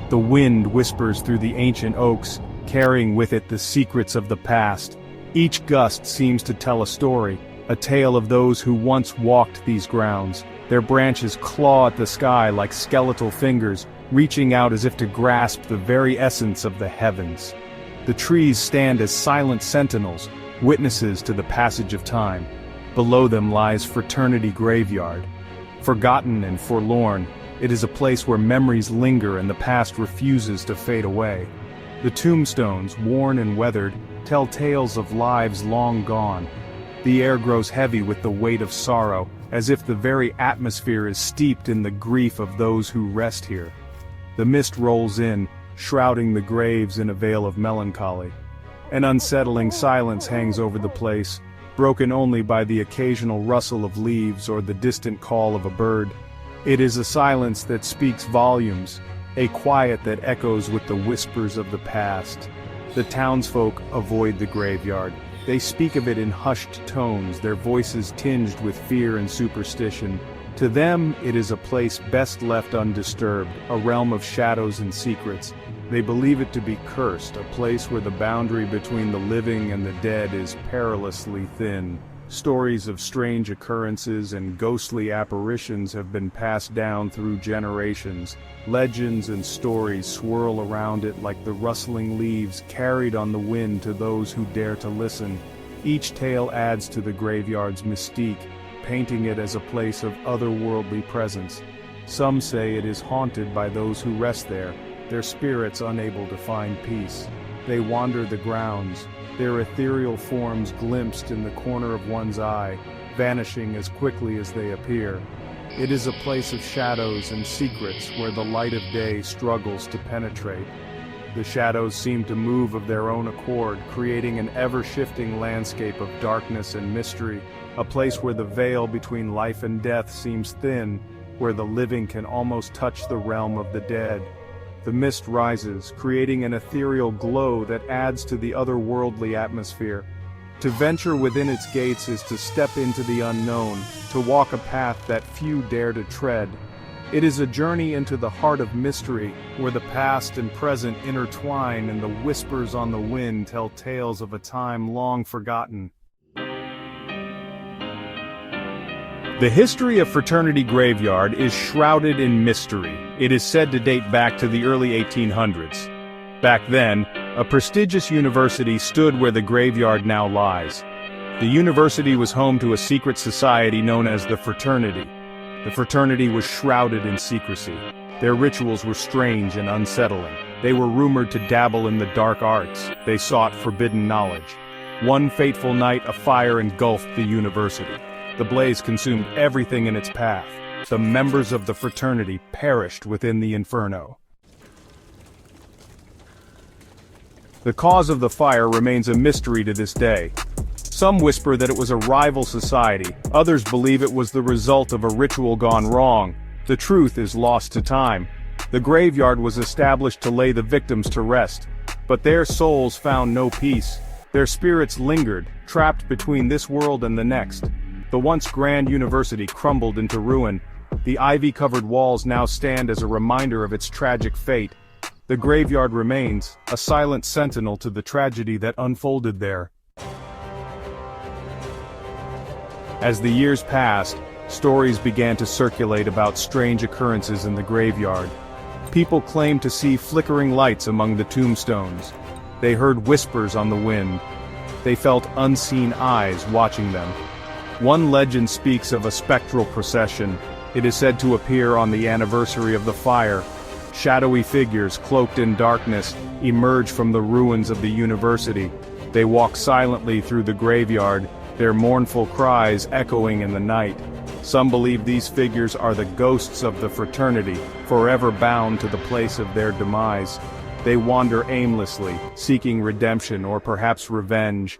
The wind whispers through the ancient oaks, carrying with it the secrets of the past. Each gust seems to tell a story, a tale of those who once walked these grounds. Their branches claw at the sky like skeletal fingers, reaching out as if to grasp the very essence of the heavens. The trees stand as silent sentinels, witnesses to the passage of time. Below them lies Fraternity Graveyard. Forgotten and forlorn, it is a place where memories linger and the past refuses to fade away. The tombstones, worn and weathered, tell tales of lives long gone. The air grows heavy with the weight of sorrow, as if the very atmosphere is steeped in the grief of those who rest here. The mist rolls in, shrouding the graves in a veil of melancholy. An unsettling silence hangs over the place, broken only by the occasional rustle of leaves or the distant call of a bird. It is a silence that speaks volumes, a quiet that echoes with the whispers of the past. The townsfolk avoid the graveyard. They speak of it in hushed tones, their voices tinged with fear and superstition. To them, it is a place best left undisturbed, a realm of shadows and secrets. They believe it to be cursed, a place where the boundary between the living and the dead is perilously thin. Stories of strange occurrences and ghostly apparitions have been passed down through generations. Legends and stories swirl around it like the rustling leaves carried on the wind to those who dare to listen. Each tale adds to the graveyard's mystique, painting it as a place of otherworldly presence. Some say it is haunted by those who rest there, their spirits unable to find peace. They wander the grounds, their ethereal forms glimpsed in the corner of one's eye, vanishing as quickly as they appear. It is a place of shadows and secrets where the light of day struggles to penetrate. The shadows seem to move of their own accord, creating an ever-shifting landscape of darkness and mystery, a place where the veil between life and death seems thin, where the living can almost touch the realm of the dead. The mist rises, creating an ethereal glow that adds to the otherworldly atmosphere. To venture within its gates is to step into the unknown, to walk a path that few dare to tread. It is a journey into the heart of mystery, where the past and present intertwine and the whispers on the wind tell tales of a time long forgotten. The history of Fraternity Graveyard is shrouded in mystery. It is said to date back to the early 1800s. Back then, a prestigious university stood where the graveyard now lies. The university was home to a secret society known as the Fraternity. The fraternity was shrouded in secrecy. Their rituals were strange and unsettling. They were rumored to dabble in the dark arts. They sought forbidden knowledge. One fateful night, a fire engulfed the university. The blaze consumed everything in its path. The members of the fraternity perished within the inferno. The cause of the fire remains a mystery to this day. Some whisper that it was a rival society, others believe it was the result of a ritual gone wrong. The truth is lost to time. The graveyard was established to lay the victims to rest, but their souls found no peace. Their spirits lingered, trapped between this world and the next. The once grand university crumbled into ruin. The ivy-covered walls now stand as a reminder of its tragic fate. The graveyard remains, a silent sentinel to the tragedy that unfolded there. As the years passed, stories began to circulate about strange occurrences in the graveyard. People claimed to see flickering lights among the tombstones. They heard whispers on the wind. They felt unseen eyes watching them. One legend speaks of a spectral procession. It is said to appear on the anniversary of the fire. Shadowy figures, cloaked in darkness, emerge from the ruins of the university. They walk silently through the graveyard, their mournful cries echoing in the night. Some believe these figures are the ghosts of the fraternity, forever bound to the place of their demise. They wander aimlessly, seeking redemption or perhaps revenge.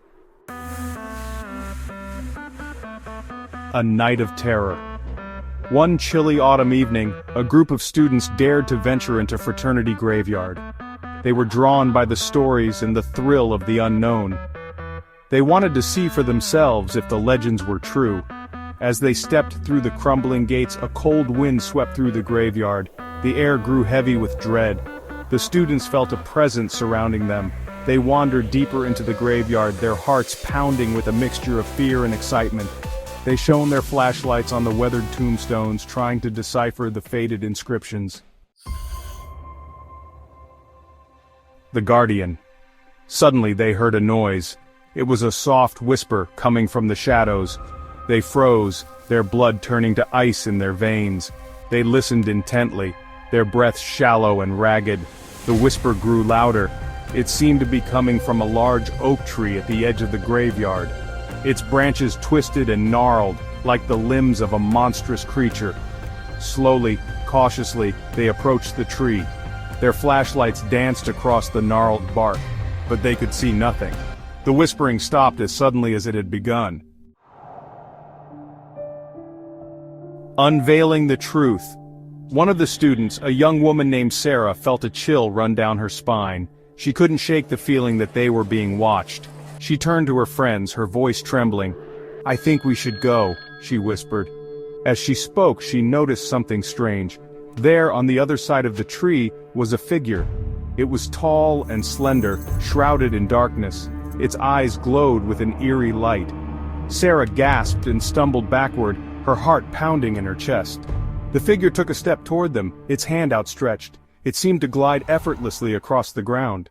A night of terror. One chilly autumn evening, a group of students dared to venture into Fraternity Graveyard. They were drawn by the stories and the thrill of the unknown. They wanted to see for themselves if the legends were true. As they stepped through the crumbling gates, a cold wind swept through the graveyard. The air grew heavy with dread. The students felt a presence surrounding them. They wandered deeper into the graveyard, their hearts pounding with a mixture of fear and excitement. They shone their flashlights on the weathered tombstones, trying to decipher the faded inscriptions. The Guardian. Suddenly they heard a noise. It was a soft whisper coming from the shadows. They froze, their blood turning to ice in their veins. They listened intently, their breaths shallow and ragged. The whisper grew louder. It seemed to be coming from a large oak tree at the edge of the graveyard. Its branches twisted and gnarled, like the limbs of a monstrous creature. Slowly, cautiously, they approached the tree. Their flashlights danced across the gnarled bark, but they could see nothing. The whispering stopped as suddenly as it had begun. Unveiling the truth. One of the students, a young woman named Sarah, felt a chill run down her spine. She couldn't shake the feeling that they were being watched. She turned to her friends, her voice trembling. "I think we should go," she whispered. As she spoke, she noticed something strange. There, on the other side of the tree, was a figure. It was tall and slender, shrouded in darkness. Its eyes glowed with an eerie light. Sarah gasped and stumbled backward, her heart pounding in her chest. The figure took a step toward them, its hand outstretched. It seemed to glide effortlessly across the ground.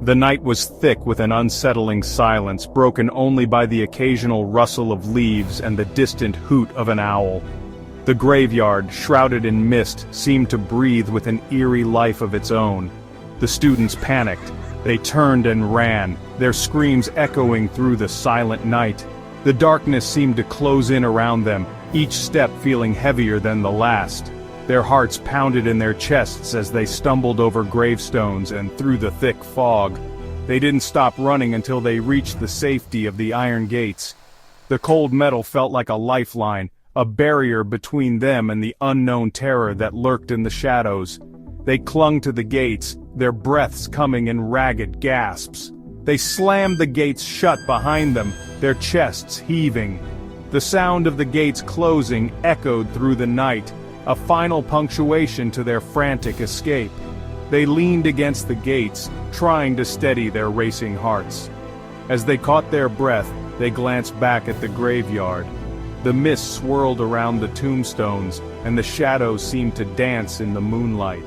The night was thick with an unsettling silence, broken only by the occasional rustle of leaves and the distant hoot of an owl. The graveyard, shrouded in mist, seemed to breathe with an eerie life of its own. The students panicked. They turned and ran, their screams echoing through the silent night. The darkness seemed to close in around them, each step feeling heavier than the last. Their hearts pounded in their chests as they stumbled over gravestones and through the thick fog. They didn't stop running until they reached the safety of the iron gates. The cold metal felt like a lifeline, a barrier between them and the unknown terror that lurked in the shadows. They clung to the gates, their breaths coming in ragged gasps. They slammed the gates shut behind them, their chests heaving. The sound of the gates closing echoed through the night, a final punctuation to their frantic escape. They leaned against the gates, trying to steady their racing hearts. As they caught their breath, they glanced back at the graveyard. The mist swirled around the tombstones, and the shadows seemed to dance in the moonlight.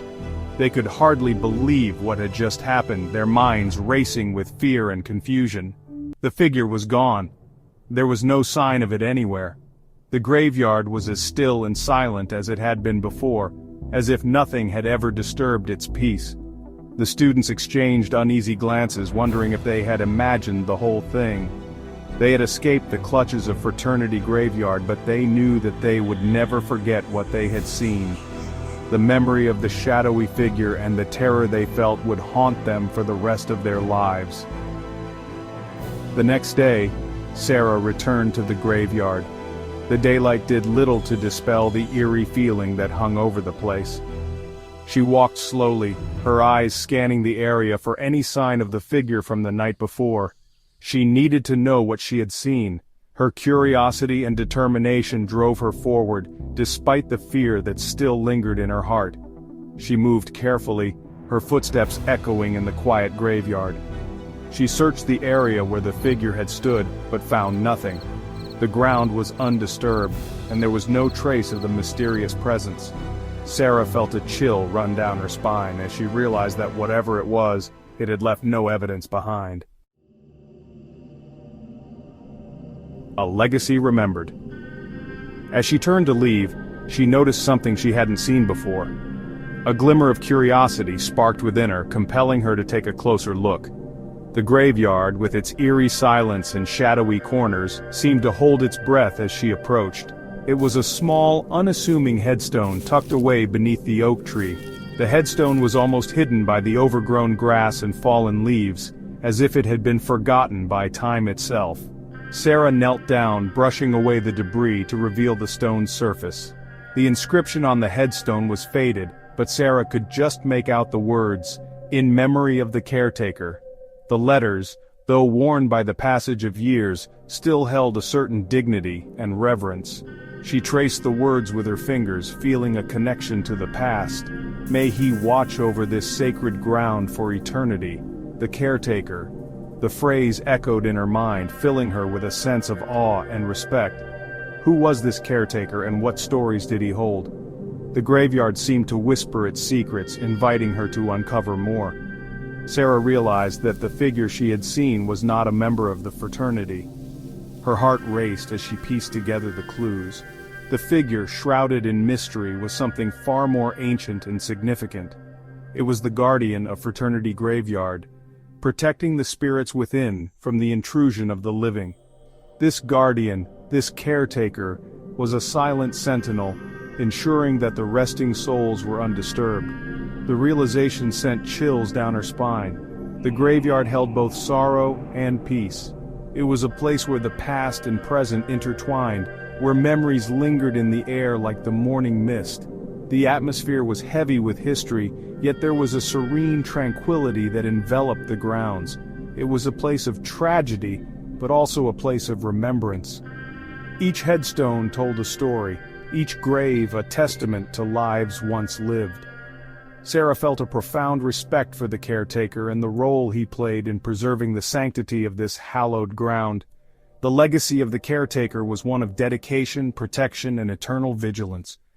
They could hardly believe what had just happened, their minds racing with fear and confusion. The figure was gone. There was no sign of it anywhere. The graveyard was as still and silent as it had been before, as if nothing had ever disturbed its peace. The students exchanged uneasy glances, wondering if they had imagined the whole thing. They had escaped the clutches of Fraternity graveyard, but they knew that they would never forget what they had seen. The memory of the shadowy figure and the terror they felt would haunt them for the rest of their lives. The next day, Sarah returned to the graveyard. The daylight did little to dispel the eerie feeling that hung over the place. She walked slowly, her eyes scanning the area for any sign of the figure from the night before. She needed to know what she had seen. Her curiosity and determination drove her forward, despite the fear that still lingered in her heart. She moved carefully, her footsteps echoing in the quiet graveyard. She searched the area where the figure had stood, but found nothing. The ground was undisturbed, and there was no trace of the mysterious presence. Sarah felt a chill run down her spine as she realized that whatever it was, it had left no evidence behind. A legacy remembered. As she turned to leave, she noticed something she hadn't seen before. A glimmer of curiosity sparked within her, compelling her to take a closer look. The graveyard, with its eerie silence and shadowy corners, seemed to hold its breath as she approached. It was a small, unassuming headstone tucked away beneath the oak tree. The headstone was almost hidden by the overgrown grass and fallen leaves, as if it had been forgotten by time itself. Sarah knelt down, brushing away the debris to reveal the stone's surface. The inscription on the headstone was faded, but Sarah could just make out the words, "In memory of the caretaker." The letters, though worn by the passage of years, still held a certain dignity and reverence. She traced the words with her fingers, feeling a connection to the past. May he watch over this sacred ground for eternity. The caretaker. The phrase echoed in her mind, filling her with a sense of awe and respect. Who was this caretaker and what stories did he hold? The graveyard seemed to whisper its secrets, inviting her to uncover more. Sarah realized that the figure she had seen was not a member of the fraternity. Her heart raced as she pieced together the clues. The figure, shrouded in mystery, was something far more ancient and significant. It was the guardian of Fraternity Graveyard, protecting the spirits within from the intrusion of the living. This guardian, this caretaker, was a silent sentinel, ensuring that the resting souls were undisturbed. The realization sent chills down her spine. The graveyard held both sorrow and peace. It was a place where the past and present intertwined, where memories lingered in the air like the morning mist. The atmosphere was heavy with history, yet there was a serene tranquility that enveloped the grounds. It was a place of tragedy, but also a place of remembrance. Each headstone told a story, each grave a testament to lives once lived. Sarah felt a profound respect for the caretaker and the role he played in preserving the sanctity of this hallowed ground. The legacy of the caretaker was one of dedication, protection, and eternal vigilance.